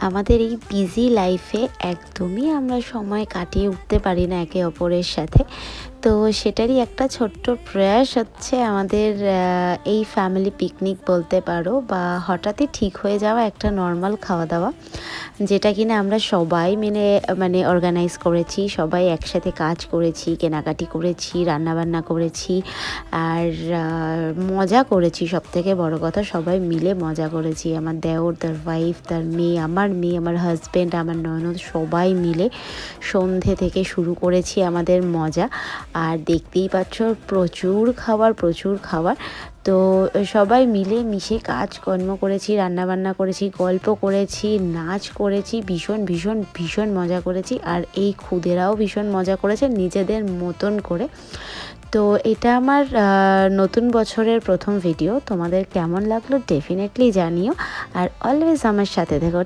আমাদের এই বিজি লাইফে একদমই আমরা সময় কাটিয়ে উঠতে পারি না একে অপরের সাথে। তো সেটারই একটা ছোট্ট প্রয়াস হচ্ছে আমাদের এই ফ্যামিলি পিকনিক বলতে পারো, বা হঠাৎই ঠিক হয়ে যাওয়া একটা নর্মাল খাওয়া দাওয়া, যেটা কিনা আমরা সবাই মিলে মানে অর্গানাইজ করেছি। সবাই একসাথে কাজ করেছি, কেনাকাটি করেছি, রান্নাবান্না করেছি, আর মজা করেছি। সবথেকে বড় কথা, সবাই মিলে মজা করেছি। আমার দেওর, তার ওয়াইফ, তার মেয়ে, আমার হাজব্যান্ড, আমার ননদ, সবাই মিলে সন্ধে থেকে শুরু করেছি আমাদের মজা। আর দেখতেই পাচ্ছ প্রচুর খাবার। তো সবাই মিলে মিশে কাজকর্ম করেছি, রান্নাবান্না করেছি, গল্প করেছি, নাচ করেছি, ভীষণ মজা করেছি। আর এই খুদেরাও ভীষণ মজা করেছে নিজেদের মতন করে। তো এটা আমার নতুন বছরের প্রথম ভিডিও। তোমাদের কেমন লাগলো ডেফিনেটলি জানিও, আর অলওয়েজ আমার সাথে থেকো।